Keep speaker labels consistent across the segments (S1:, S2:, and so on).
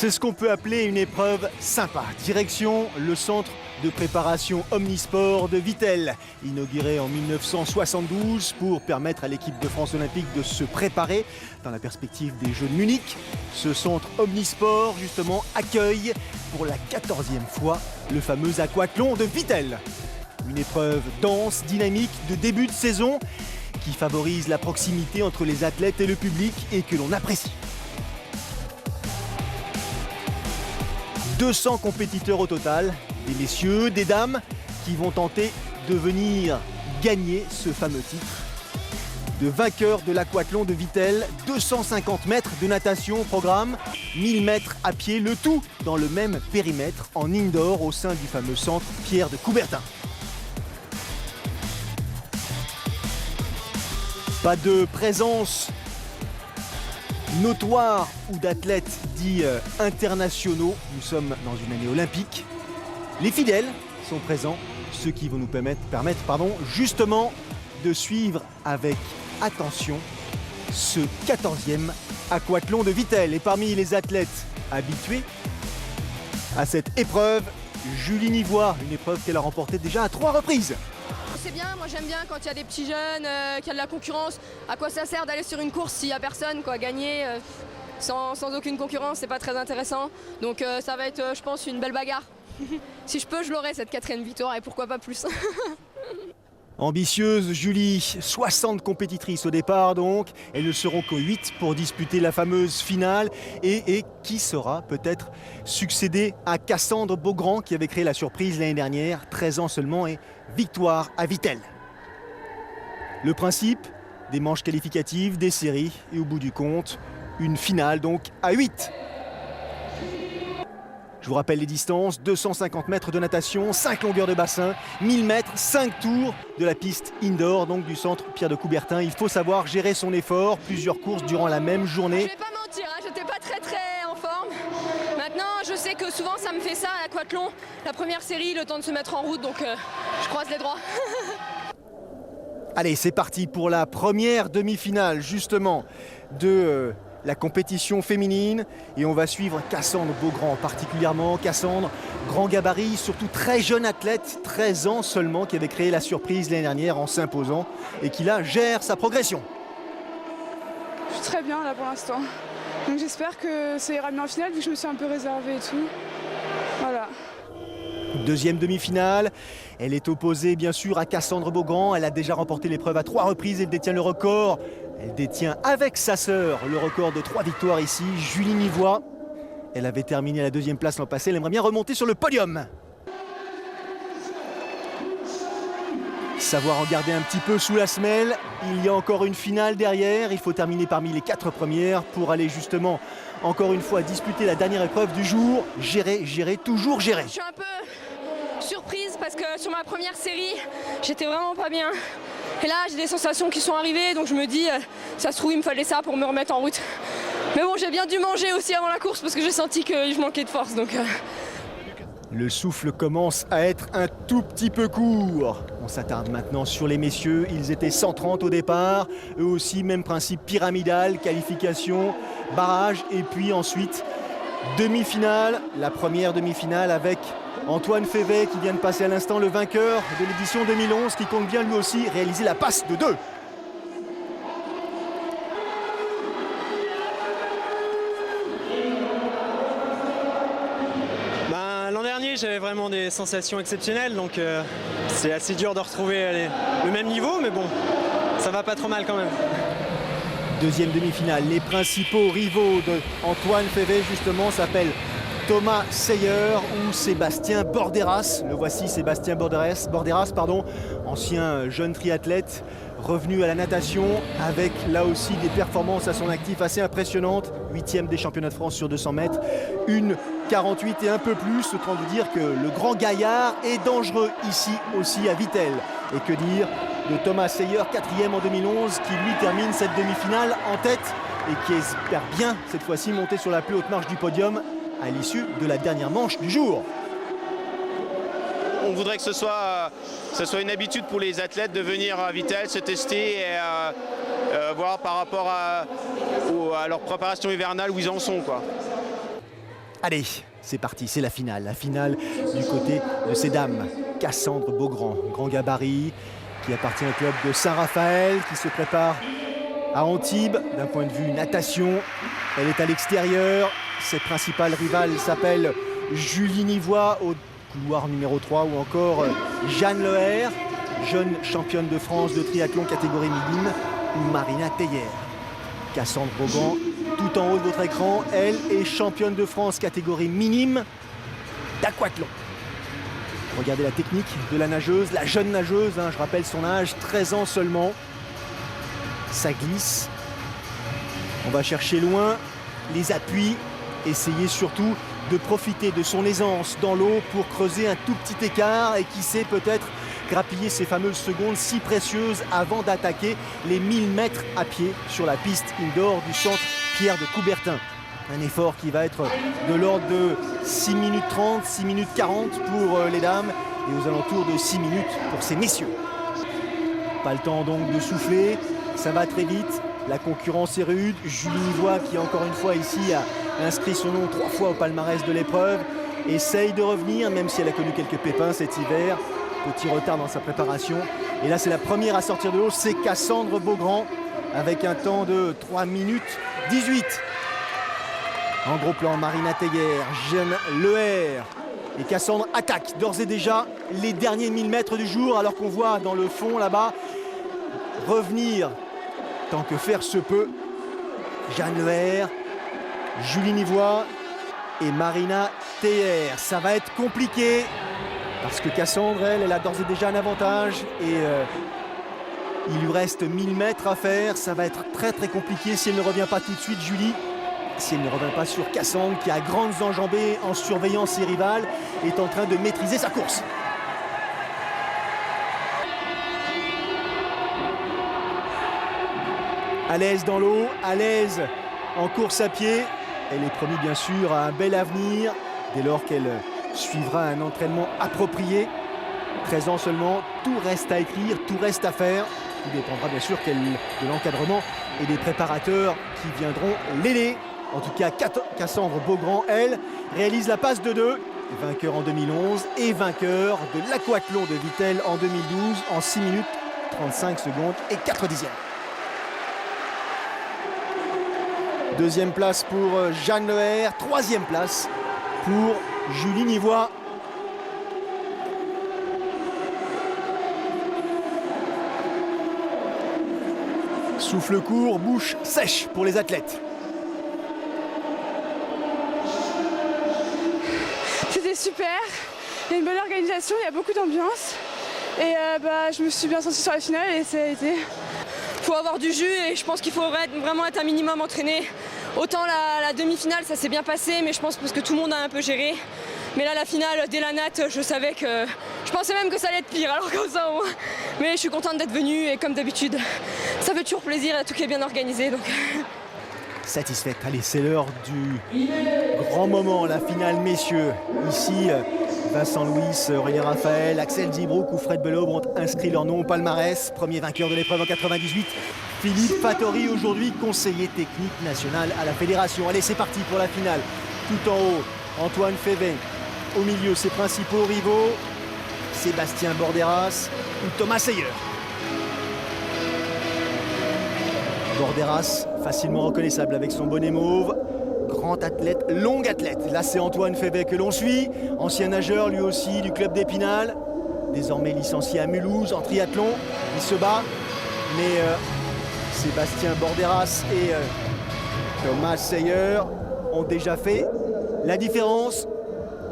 S1: C'est ce qu'on peut appeler une épreuve sympa. Direction le centre de préparation omnisport de Vittel, inauguré en 1972 pour permettre à l'équipe de France olympique de se préparer dans la perspective des Jeux de Munich. Ce centre omnisport, justement, accueille pour la 14e fois le fameux aquathlon de Vittel. Une épreuve dense, dynamique, de début de saison qui favorise la proximité entre les athlètes et le public et que l'on apprécie. 200 compétiteurs au total, des messieurs, des dames, qui vont tenter de venir gagner ce fameux titre de vainqueur de l'aquathlon de Vittel. 250 mètres de natation au programme, 1000 mètres à pied, le tout dans le même périmètre en indoor au sein du fameux centre Pierre de Coubertin. Pas de présence notoire ou d'athlètes dits internationaux. Nous sommes dans une année olympique. Les fidèles sont présents, ceux qui vont nous permettre justement de suivre avec attention ce 14e aquathlon de Vittel. Et parmi les athlètes habitués à cette épreuve, Julie Nivois, une épreuve qu'elle a remportée déjà à 3 reprises.
S2: C'est bien, moi j'aime bien quand il y a des petits jeunes, qu'il y a de la concurrence. À quoi ça sert d'aller sur une course s'il n'y a personne, quoi, gagner sans aucune concurrence, c'est pas très intéressant. Donc ça va être, je pense, une belle bagarre. Si je peux, je l'aurai cette 4e victoire et pourquoi pas plus.
S1: Ambitieuse Julie, 60 compétitrices au départ donc. Elles ne seront que 8 pour disputer la fameuse finale. Et qui sera peut-être succéder à Cassandre Beaugrand qui avait créé la surprise l'année dernière, 13 ans seulement, et victoire à Vittel. Le principe, des manches qualificatives, des séries et au bout du compte, une finale donc à 8. Je vous rappelle les distances, 250 mètres de natation, 5 longueurs de bassin, 1000 mètres, 5 tours de la piste indoor, donc du centre Pierre de Coubertin. Il faut savoir gérer son effort, plusieurs courses durant la même journée.
S2: Je vais pas mentir, hein, j'étais pas très en forme. Maintenant, je sais que souvent ça me fait ça à l'aquathlon. La première série, le temps de se mettre en route, donc je croise les doigts.
S1: Allez, c'est parti pour la première demi-finale, justement, de la compétition féminine, et on va suivre Cassandre Beaugrand particulièrement. Cassandre, grand gabarit, surtout très jeune athlète, 13 ans seulement, qui avait créé la surprise l'année dernière en s'imposant et qui là gère sa progression.
S3: Je suis très bien là pour l'instant, donc j'espère que ça ira mieux en finale vu que je me suis un peu réservée et tout. Voilà.
S1: Deuxième demi-finale, elle est opposée bien sûr à Cassandre Beaugrand. Elle a déjà remporté l'épreuve à 3 reprises, elle détient le record. Elle détient avec sa sœur le record de 3 victoires ici, Julie Nivois. Elle avait terminé à la 2e place l'an passé, elle aimerait bien remonter sur le podium. Savoir en garder un petit peu sous la semelle, il y a encore une finale derrière. Il faut terminer parmi les 4 premières pour aller justement, encore une fois, disputer la dernière épreuve du jour. Gérer, toujours gérer.
S2: Je suis un peu surprise parce que sur ma première série, j'étais vraiment pas bien. Et là, j'ai des sensations qui sont arrivées, donc je me dis, ça se trouve, il me fallait ça pour me remettre en route. Mais bon, j'ai bien dû manger aussi avant la course parce que j'ai senti que je manquais de force. Donc,
S1: Le souffle commence à être un tout petit peu court. On s'attarde maintenant sur les messieurs. Ils étaient 130 au départ. Eux aussi, même principe pyramidal, qualification, barrage. Et puis ensuite, demi-finale. La première demi-finale avec Antoine Févet qui vient de passer à l'instant, le vainqueur de l'édition 2011, qui compte bien lui aussi réaliser la passe de 2.
S4: L'an dernier, j'avais vraiment des sensations exceptionnelles, donc c'est assez dur de retrouver le même niveau, mais bon, ça va pas trop mal quand même.
S1: Deuxième demi-finale, les principaux rivaux de Antoine Févet justement s'appellent Thomas Seyer ou Sébastien Borderas. Le voici, Sébastien Borderas, ancien jeune triathlète revenu à la natation avec là aussi des performances à son actif assez impressionnantes. 8e des championnats de France sur 200 mètres, une 48 et un peu plus, autant vous dire que le grand gaillard est dangereux ici aussi à Vittel. Et que dire de Thomas Seyer, 4e en 2011, qui lui termine cette demi-finale en tête et qui espère bien cette fois-ci monter sur la plus haute marche du podium à l'issue de la dernière manche du jour.
S5: On voudrait que ce soit une habitude pour les athlètes de venir à Vittel, se tester et voir par rapport à leur préparation hivernale où ils en sont, quoi.
S1: Allez, c'est parti, c'est la finale. La finale du côté de ces dames. Cassandre Beaugrand, grand gabarit, qui appartient au club de Saint-Raphaël, qui se prépare à Antibes. D'un point de vue natation, elle est à l'extérieur. Ses principales rivales s'appellent Julie Nivois au couloir numéro 3 ou encore Jeanne Leher, jeune championne de France de triathlon catégorie minime, ou Marina Teyer. Cassandre Beaugrand, tout en haut de votre écran, elle est championne de France catégorie minime d'aquathlon. Regardez la technique de la nageuse, la jeune nageuse, je rappelle son âge, 13 ans seulement. Ça glisse. On va chercher loin les appuis, essayer surtout de profiter de son aisance dans l'eau pour creuser un tout petit écart et qui sait peut-être grappiller ces fameuses secondes si précieuses avant d'attaquer les 1000 mètres à pied sur la piste indoor du centre Pierre de Coubertin. Un effort qui va être de l'ordre de 6 minutes 30, 6 minutes 40 pour les dames et aux alentours de 6 minutes pour ces messieurs. Pas le temps donc de souffler, ça va très vite. La concurrence est rude. Julie Nivois, qui encore une fois ici a inscrit son nom 3 fois au palmarès de l'épreuve, essaye de revenir, même si elle a connu quelques pépins cet hiver. Petit retard dans sa préparation. Et là, c'est la première à sortir de l'eau, c'est Cassandre Beaugrand, avec un temps de 3 minutes 18. En gros plan, Marina Teyer, Jeanne Leher. Et Cassandre attaque d'ores et déjà les derniers 1000 mètres du jour, alors qu'on voit dans le fond là-bas revenir, tant que faire se peut, Jeanne Leher, Julie Nivois et Marina Teyer. Ça va être compliqué parce que Cassandre, elle a d'ores et déjà un avantage et il lui reste 1000 mètres à faire. Ça va être très très compliqué si elle ne revient pas tout de suite, Julie. Si elle ne revient pas sur Cassandre, qui a grandes enjambées en surveillant ses rivales, est en train de maîtriser sa course. À l'aise dans l'eau, à l'aise en course à pied. Elle est promise bien sûr à un bel avenir dès lors qu'elle suivra un entraînement approprié. 13 ans seulement, tout reste à écrire, tout reste à faire. Tout dépendra bien sûr de l'encadrement et des préparateurs qui viendront l'aider. En tout cas, Cassandre Beaugrand, elle, réalise la passe de 2. Vainqueur en 2011 et vainqueur de l'aquathlon de Vittel en 2012 en 6 minutes 35 secondes et 4 dixièmes. Deuxième place pour Jeanne Leher, troisième place pour Julie Nivois. Souffle court, bouche sèche pour les athlètes.
S3: C'était super, il y a une bonne organisation, il y a beaucoup d'ambiance. Et je me suis bien sentie sur la finale et ça a été.
S2: Il faut avoir du jus et je pense qu'il faut vraiment être un minimum entraîné. Autant la demi-finale, ça s'est bien passé, mais je pense parce que tout le monde a un peu géré. Mais là, la finale, dès la natte, je savais que... Je pensais même que ça allait être pire, alors comme ça, au moins. Mais je suis contente d'être venue et comme d'habitude, ça fait toujours plaisir et tout qui est bien organisé. Donc...
S1: Satisfaite, allez, c'est l'heure du grand moment, la finale, messieurs. Ici, Vincent Louis, Aurélien Raphaël, Axel Zibrouk ou Fred Belobre ont inscrit leur nom au palmarès. Premier vainqueur de l'épreuve en 98, Philippe Fattori, aujourd'hui conseiller technique national à la fédération. Allez, c'est parti pour la finale. Tout en haut, Antoine Févet. Au milieu, ses principaux rivaux, Sébastien Borderas ou Thomas Seyer. Borderas, facilement reconnaissable avec son bonnet mauve. Grand athlète, long athlète. Là, c'est Antoine Févet que l'on suit. Ancien nageur, lui aussi, du club d'Épinal. Désormais licencié à Mulhouse en triathlon. Il se bat. Mais Sébastien Borderas et Thomas Seyer ont déjà fait la différence.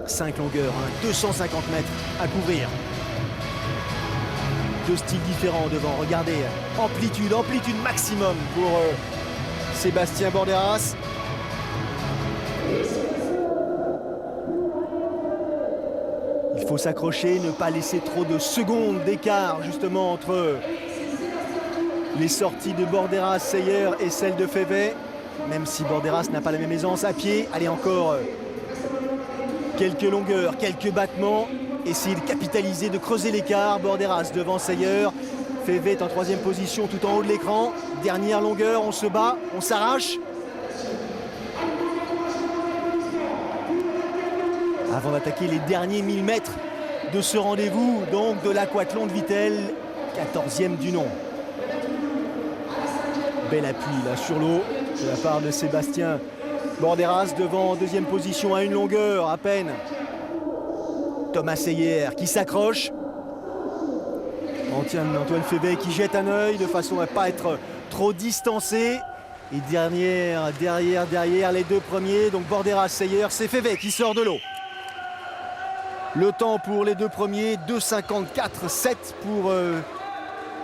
S1: 5 longueurs, 250 mètres à couvrir. Deux styles différents devant, regardez, amplitude maximum pour Sébastien Borderas. Il faut s'accrocher, ne pas laisser trop de secondes d'écart justement entre les sorties de Borderas, Seyer et celles de Févet, même si Borderas n'a pas la même aisance à pied. Allez, encore quelques longueurs, quelques battements. Essayer de capitaliser, de creuser l'écart. Borderas devant Seyer. Févet est en troisième position tout en haut de l'écran. Dernière longueur, on se bat, on s'arrache. avant d'attaquer les derniers 1000 mètres de ce rendez-vous, donc de l'aquathlon de Vittel, 14e du nom. Bel appui là sur l'eau de la part de Sébastien Borderas devant en deuxième position à une longueur à peine. Thomas Seyer qui s'accroche. Antoine Févet qui jette un œil de façon à ne pas être trop distancé. Et derrière les deux premiers, donc Borderas, Seyer, c'est Févet qui sort de l'eau. Le temps pour les deux premiers, 2,54,7 pour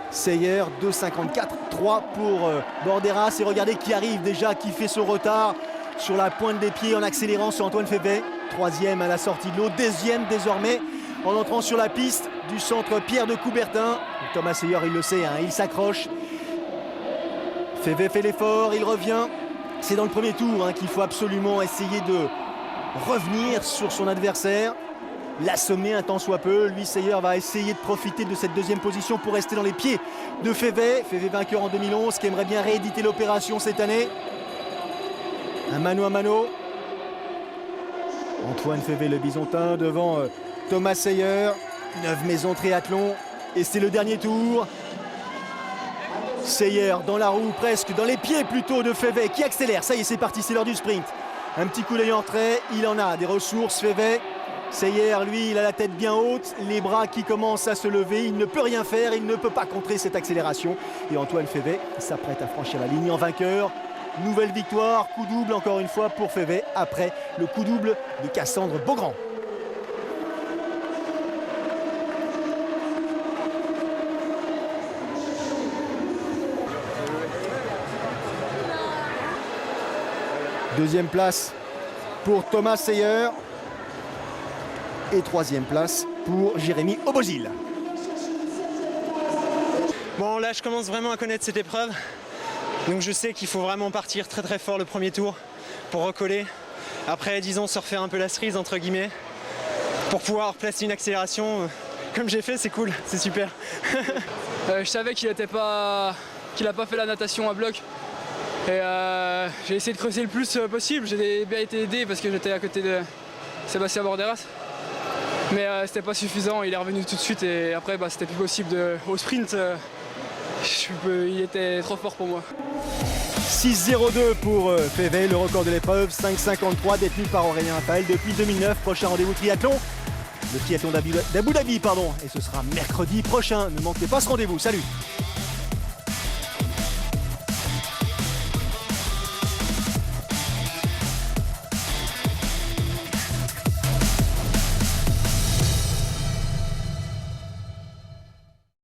S1: Seyer, 2,54,3 pour Borderas. Et regardez qui arrive déjà, qui fait son retard sur la pointe des pieds en accélérant sur Antoine Févet. Troisième à la sortie de l'eau, deuxième désormais en entrant sur la piste du centre Pierre de Coubertin. Thomas Seyer, il le sait, hein, il s'accroche. Févet fait l'effort, il revient. C'est dans le premier tour hein, qu'il faut absolument essayer de revenir sur son adversaire, l'assommer un tant soit peu. Lui, Seyer va essayer de profiter de cette deuxième position pour rester dans les pieds de Févet. Févet vainqueur en 2011, qui aimerait bien rééditer l'opération cette année. Un mano à mano. Antoine Févet, le Bisontin, devant Thomas Seyer. 9 maisons triathlon. Et c'est le dernier tour. Seyer dans la roue, presque dans les pieds plutôt de Févet qui accélère. Ça y est, c'est parti, c'est l'heure du sprint. Un petit coup d'œil en retrait, il en a des ressources, Févet. Seyer, lui, il a la tête bien haute, les bras qui commencent à se lever. Il ne peut rien faire, il ne peut pas contrer cette accélération. Et Antoine Févet s'apprête à franchir la ligne en vainqueur. Nouvelle victoire, coup double encore une fois pour Févet après le coup double de Cassandre Beaugrand. Deuxième place pour Thomas Seyer et troisième place pour Jérémy Obozil.
S4: Bon, là je commence vraiment à connaître cette épreuve. Donc je sais qu'il faut vraiment partir très très fort le premier tour pour recoller. Après, disons, se refaire un peu la cerise entre guillemets pour pouvoir placer une accélération. Comme j'ai fait, c'est cool, c'est super.
S6: Je savais qu'il n'a pas fait la natation à bloc. Et j'ai essayé de creuser le plus possible. J'ai bien été aidé parce que j'étais à côté de Sébastien Borderas. Mais c'était pas suffisant, il est revenu tout de suite et après c'était plus possible au sprint. Il était trop fort pour moi.
S1: 6,02 pour Févet, le record de l'épreuve, 5,53 détenu par Aurélien Raphaël depuis 2009. Prochain rendez-vous triathlon, le triathlon d'Abu Dhabi, et ce sera mercredi prochain. Ne manquez pas ce rendez-vous, salut!